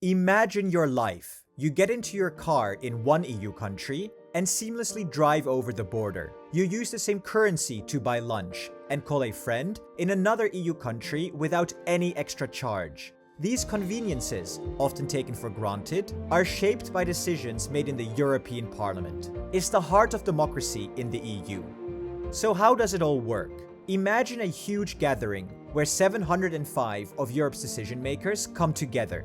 Imagine your life. You get into your car in one EU country and seamlessly drive over the border. You use the same currency to buy lunch and call a friend in another EU country without any extra charge. These conveniences, often taken for granted, are shaped by decisions made in the European Parliament. It's the heart of democracy in the EU. So how does it all work? Imagine a huge gathering where 705 of Europe's decision makers come together.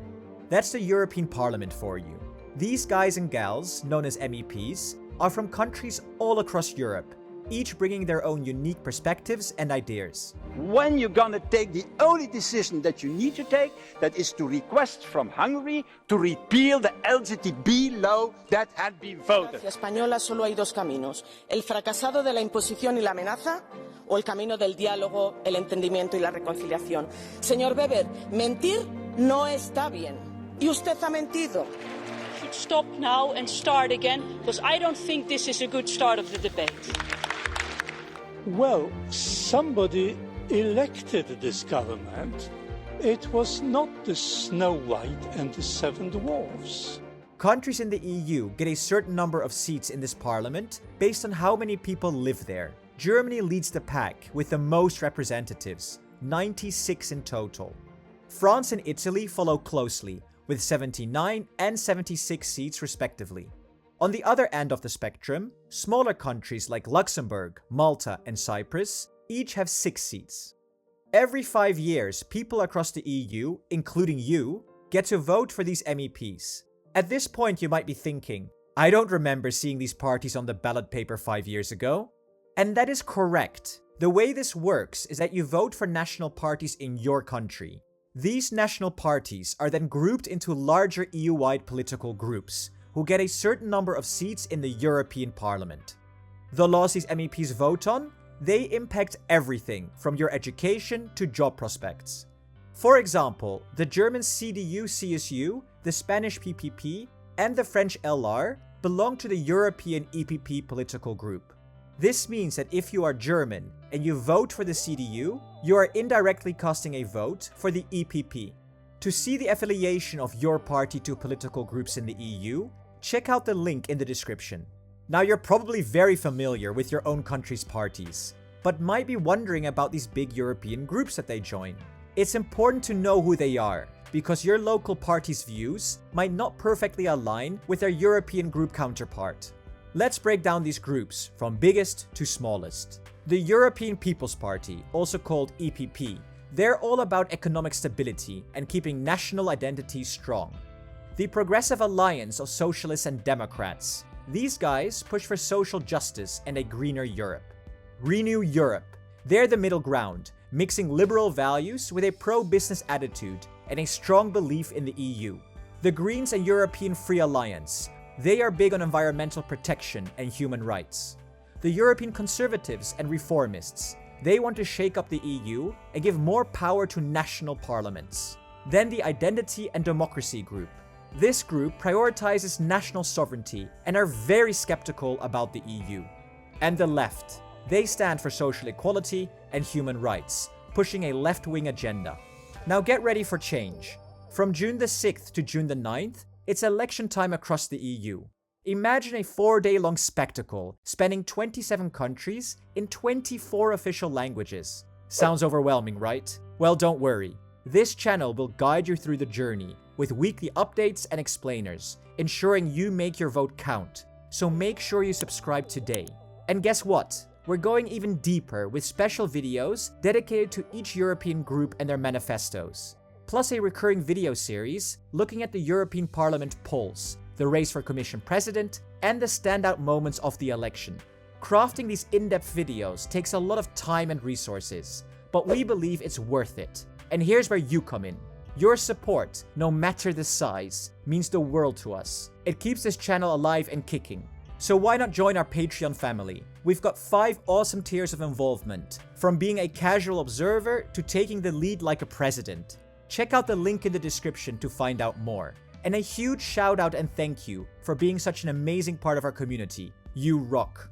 That's the European Parliament for you. These guys and gals, known as MEPs, are from countries all across Europe, each bringing their own unique perspectives and ideas. When you're gonna take the only decision that you need to take, that is to request from Hungary to repeal the LGTB law that had been voted. En la española solo hay dos caminos, el fracasado de la imposición y la amenaza o el camino del diálogo, el entendimiento y la reconciliación. Señor Weber, mentir no está bien. Y usted ha mentido. Should stop now and start again, because I don't think this is a good start of the debate. Well, somebody elected this government. It was not the Snow White and the Seven Dwarfs. Countries in the EU get a certain number of seats in this parliament based on how many people live there. Germany leads the pack with the most representatives, 96 in total. France and Italy follow closely, with 79 and 76 seats respectively. On the other end of the spectrum, smaller countries like Luxembourg, Malta, and Cyprus each have 6 seats. Every 5 years, people across the EU, including you, get to vote for these MEPs. At this point, you might be thinking, I don't remember seeing these parties on the ballot paper 5 years ago. And that is correct. The way this works is that you vote for national parties in your country. These national parties are then grouped into larger EU-wide political groups, who get a certain number of seats in the European Parliament. The laws these MEPs vote on, they impact everything from your education to job prospects. For example, the German CDU-CSU, the Spanish PPP, and the French LR belong to the European EPP political group. This means that if you are German and you vote for the CDU, you are indirectly casting a vote for the EPP. To see the affiliation of your party to political groups in the EU, check out the link in the description. Now you're probably very familiar with your own country's parties, but might be wondering about these big European groups that they join. It's important to know who they are, because your local party's views might not perfectly align with their European group counterpart. Let's break down these groups from biggest to smallest. The European People's Party, also called EPP, they're all about economic stability and keeping national identities strong. The Progressive Alliance of Socialists and Democrats, these guys push for social justice and a greener Europe. Renew Europe, they're the middle ground, mixing liberal values with a pro-business attitude and a strong belief in the EU. The Greens and European Free Alliance, they are big on environmental protection and human rights. The European Conservatives and Reformists, they want to shake up the EU and give more power to national parliaments. Then the Identity and Democracy Group. This group prioritizes national sovereignty and are very skeptical about the EU. And the left, they stand for social equality and human rights, pushing a left-wing agenda. Now get ready for change. From June the 6th to June the 9th, it's election time across the EU. Imagine a 4-day-long spectacle spanning 27 countries in 24 official languages. Sounds overwhelming, right? Well, don't worry. This channel will guide you through the journey with weekly updates and explainers, ensuring you make your vote count. So make sure you subscribe today. And guess what? We're going even deeper with special videos dedicated to each European group and their manifestos. Plus a recurring video series looking at the European Parliament polls, the race for Commission President, and the standout moments of the election. Crafting these in-depth videos takes a lot of time and resources, but we believe it's worth it. And here's where you come in. Your support, no matter the size, means the world to us. It keeps this channel alive and kicking. So why not join our Patreon family? We've got 5 awesome tiers of involvement, from being a casual observer to taking the lead like a president. Check out the link in the description to find out more. And a huge shout out and thank you for being such an amazing part of our community. You rock.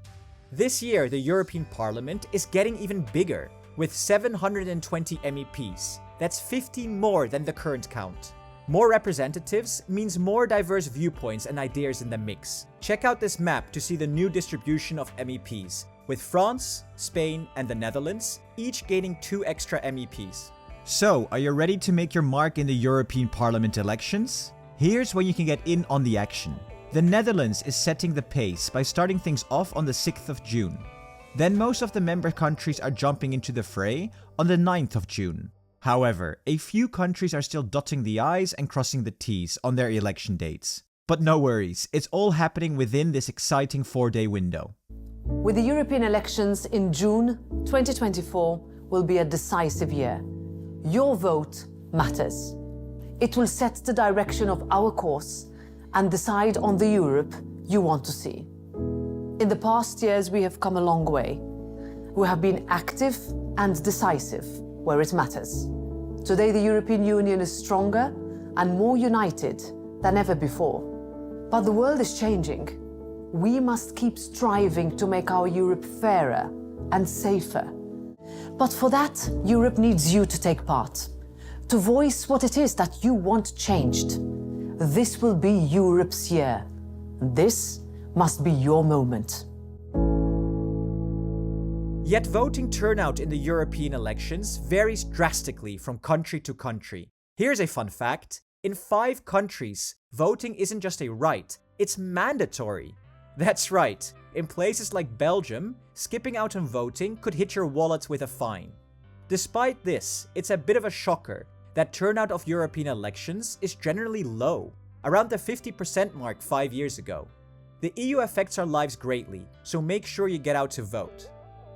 This year, the European Parliament is getting even bigger, with 720 MEPs. That's 15 more than the current count. More representatives means more diverse viewpoints and ideas in the mix. Check out this map to see the new distribution of MEPs, with France, Spain, and the Netherlands each gaining 2 extra MEPs. So, are you ready to make your mark in the European Parliament elections? Here's where you can get in on the action. The Netherlands is setting the pace by starting things off on the 6th of June. Then most of the member countries are jumping into the fray on the 9th of June. However, a few countries are still dotting the I's and crossing the T's on their election dates. But no worries, it's all happening within this exciting 4-day window. With the European elections in June 2024 will be a decisive year. Your vote matters. It will set the direction of our course and decide on the Europe you want to see. In the past years, we have come a long way. We have been active and decisive where it matters. Today, the European Union is stronger and more united than ever before. But the world is changing. We must keep striving to make our Europe fairer and safer. But for that, Europe needs you to take part, to voice what it is that you want changed. This will be Europe's year. This must be your moment. Yet voting turnout in the European elections varies drastically from country to country. Here's a fun fact. In 5 countries, voting isn't just a right, it's mandatory. That's right. In places like Belgium, skipping out on voting could hit your wallet with a fine. Despite this, it's a bit of a shocker that turnout of European elections is generally low, around the 50% mark 5 years ago. The EU affects our lives greatly, so make sure you get out to vote.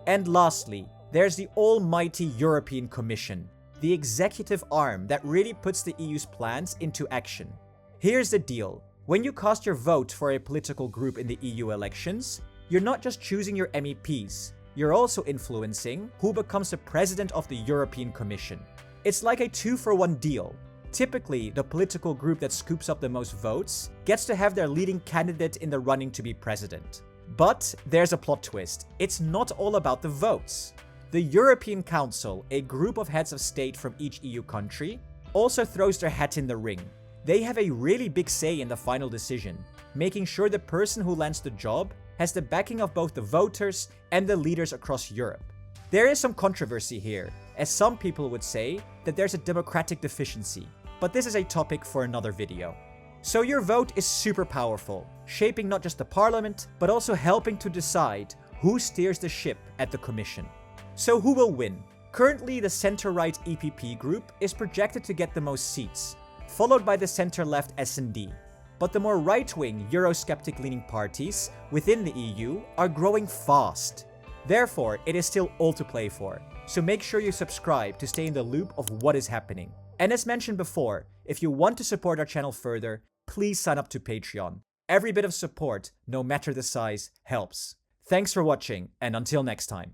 And lastly, there's the almighty European Commission, the executive arm that really puts the EU's plans into action. Here's the deal. When you cast your vote for a political group in the EU elections, you're not just choosing your MEPs, you're also influencing who becomes the president of the European Commission. It's like a 2-for-1 deal. Typically, the political group that scoops up the most votes gets to have their leading candidate in the running to be president. But there's a plot twist. It's not all about the votes. The European Council, a group of heads of state from each EU country, also throws their hat in the ring. They have a really big say in the final decision, making sure the person who lands the job has the backing of both the voters and the leaders across Europe. There is some controversy here, as some people would say that there's a democratic deficiency, but this is a topic for another video. So your vote is super powerful, shaping not just the parliament, but also helping to decide who steers the ship at the Commission. So who will win? Currently, the center-right EPP group is projected to get the most seats, followed by the center-left S&D. But the more right-wing, Eurosceptic-leaning parties within the EU are growing fast. Therefore, it is still all to play for, so make sure you subscribe to stay in the loop of what is happening. And as mentioned before, if you want to support our channel further, please sign up to Patreon. Every bit of support, no matter the size, helps. Thanks for watching, and until next time.